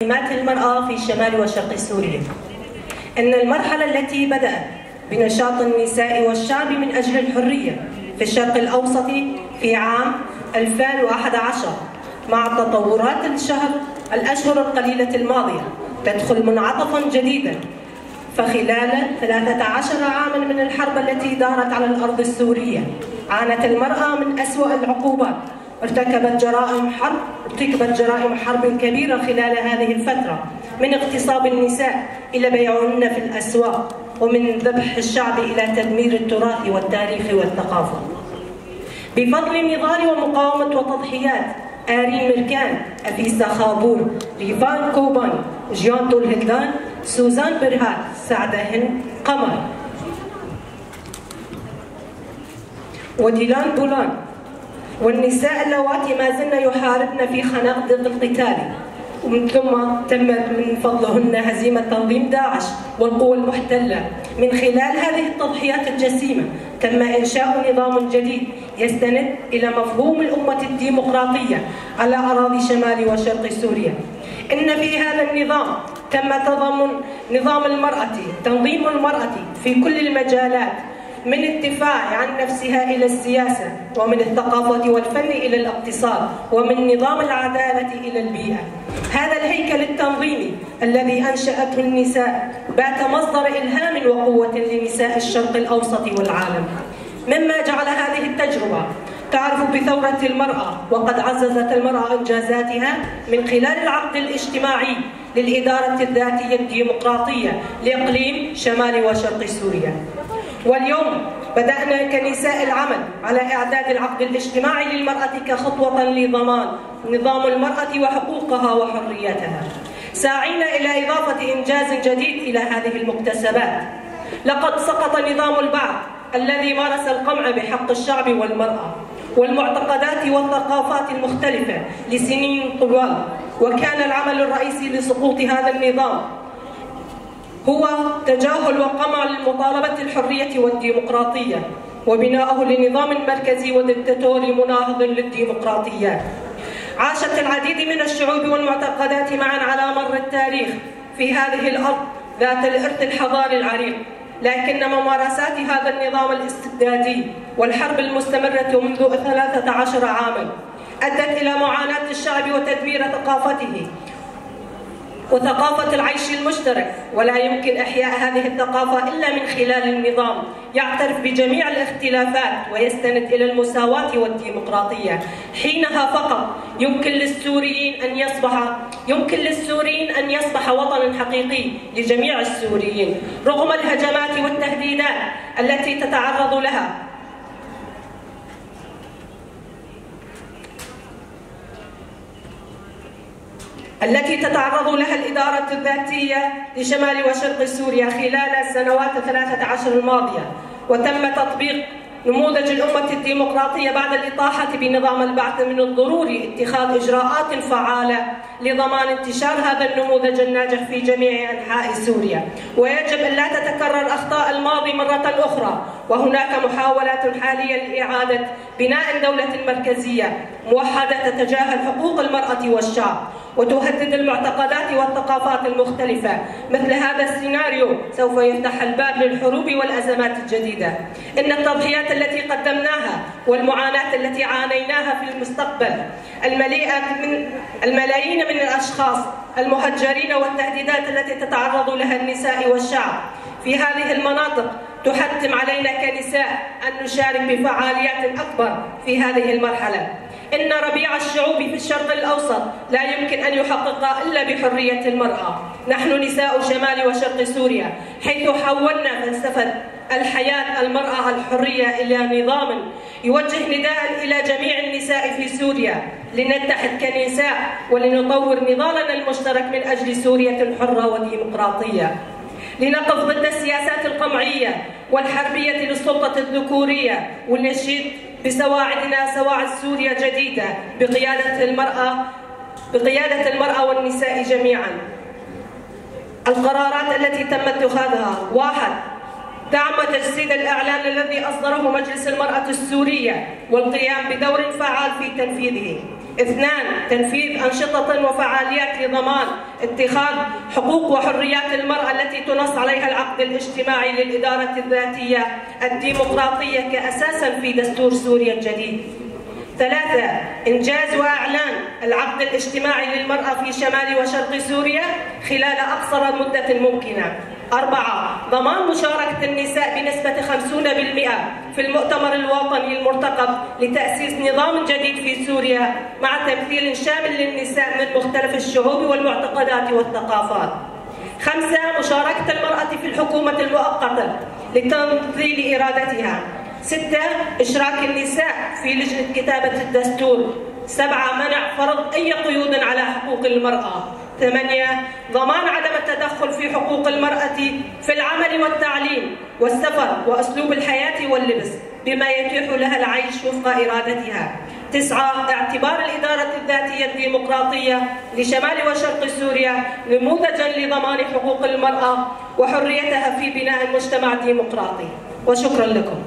مهمات المرأة في شمال وشرق سوريا. إن المرحلة التي بدأت بنشاط النساء والشعب من أجل الحرية في الشرق الأوسط في عام 2011 مع تطورات الأشهر القليلة الماضية تدخل منعطفا جديدا. فخلال 13 عاما من الحرب التي دارت على الأرض السورية عانت المرأة من أسوأ العقوبات، ارتكبت جرائم حرب كبيرة خلال هذه الفترة، من اغتصاب النساء إلى بيعهن في الأسواق، ومن ذبح الشعب إلى تدمير التراث والتاريخ والثقافة. بفضل نضال ومقاومة وتضحيات آرين ميركان، أفيسا خابور، ريفان كوبان، جيان طول هدلان، سوزان برهات، سعدة هند قمر، وديلان بولان، والنساء اللواتي ما زلن يحاربن في خناق ضد القتال، ومن ثم تمت من فضلهن هزيمة تنظيم داعش والقوى المحتلة. من خلال هذه التضحيات الجسيمة تم إنشاء نظام جديد يستند إلى مفهوم الأمة الديمقراطية على أراضي شمال وشرق سوريا. إن في هذا النظام تم تضمن نظام المرأة، تنظيم المرأة في كل المجالات، من الدفاع عن نفسها إلى السياسة، ومن الثقافة والفن إلى الاقتصاد، ومن نظام العدالة إلى البيئة. هذا الهيكل التنظيمي الذي أنشأته النساء بات مصدر إلهام وقوة لنساء الشرق الأوسط والعالم، مما جعل هذه التجربة تعرف بثورة المرأة. وقد عززت المرأة إنجازاتها من خلال العقد الاجتماعي للإدارة الذاتية الديمقراطية لإقليم شمال وشرق سوريا. واليوم بدأنا كنساء العمل على إعداد العقد الاجتماعي للمرأة كخطوة لضمان نظام المرأة وحقوقها وحريتها، ساعين إلى إضافة إنجاز جديد إلى هذه المكتسبات. لقد سقط نظام البعث الذي مارس القمع بحق الشعب والمرأة والمعتقدات والثقافات المختلفة لسنين طوال، وكان العمل الرئيسي لسقوط هذا النظام هو تجاهل وقمع لمطالبة الحرية والديمقراطية وبناءه لنظام مركزي ودكتاتوري مناهض للديمقراطيات. عاشت العديد من الشعوب والمعتقدات معا على مر التاريخ في هذه الأرض ذات الإرث الحضاري العريق، لكن ممارسات هذا النظام الاستبدادي والحرب المستمرة منذ 13 عاما أدت إلى معاناة الشعب وتدمير ثقافته وثقافة العيش المشترك، ولا يمكن إحياء هذه الثقافة إلا من خلال النظام يعترف بجميع الاختلافات ويستند إلى المساواة والديمقراطية. حينها فقط يمكن للسوريين أن يصبح وطنا حقيقي لجميع السوريين، رغم الهجمات والتهديدات التي تتعرض لها الإدارة الذاتية لشمال وشرق سوريا خلال السنوات 13 الماضية. وتم تطبيق نموذج الأمة الديمقراطية بعد الإطاحة بنظام البعث. من الضروري اتخاذ إجراءات فعالة لضمان انتشار هذا النموذج الناجح في جميع أنحاء سوريا، ويجب أن لا تتكرر أخطاء الماضي مرة أخرى. وهناك محاولات حالية لإعادة بناء دولة مركزية موحدة تتجاهل حقوق المرأة والشعب وتهدد المعتقدات والثقافات المختلفة. مثل هذا السيناريو سوف يفتح الباب للحروب والأزمات الجديدة. إن التضحيات التي قدمناها والمعاناة التي عانيناها في المستقبل، الملايين من الأشخاص المهجرين والتهديدات التي تتعرض لها النساء والشعب في هذه المناطق تحتم علينا كنساء أن نشارك بفعاليات أكبر في هذه المرحلة. إن ربيع الشعوب في الشرق الأوسط لا يمكن أن يحقق إلا بحرية المرأة. نحن نساء شمال وشرق سوريا حيث حولنا فلسفة الحياة المرأة الحرية إلى نظام يوجه نداء إلى جميع النساء في سوريا لنتحد كنساء ولنطور نضالنا المشترك من أجل سوريا حرة وديمقراطية، لنقف ضد السياسات القمعية والحربية للسلطة الذكورية، ونشيد بسواعدنا سواعد سوريا جديدة بقيادة المرأة والنساء جميعا. القرارات التي تم اتخاذها: 1. دعم تجسيد الإعلان الذي أصدره مجلس المرأة السورية والقيام بدور فعال في تنفيذه. 2. تنفيذ أنشطة وفعاليات لضمان اتخاذ حقوق وحريات المرأة التي تنص عليها العقد الاجتماعي للإدارة الذاتية الديمقراطية كأساساً في دستور سوريا الجديد. 3. إنجاز وإعلان العقد الاجتماعي للمرأة في شمال وشرق سوريا خلال أقصر مدة ممكنة. 4. ضمان مشاركة النساء بنسبة 50% في المؤتمر الوطني المرتقب لتأسيس نظام جديد في سوريا مع تمثيل شامل للنساء من مختلف الشعوب والمعتقدات والثقافات. 5. مشاركة المرأة في الحكومة المؤقتة لتمثيل إرادتها. 6. إشراك النساء في لجنة كتابة الدستور. 7. منع فرض أي قيود على حقوق المرأة. 8. ضمان عدم التدخل في حقوق المرأة في العمل والتعليم والسفر وأسلوب الحياة واللبس بما يتيح لها العيش وفق إرادتها. 9. اعتبار الإدارة الذاتية الديمقراطية لشمال وشرق سوريا نموذجاً لضمان حقوق المرأة وحريتها في بناء المجتمع الديمقراطي. وشكراً لكم.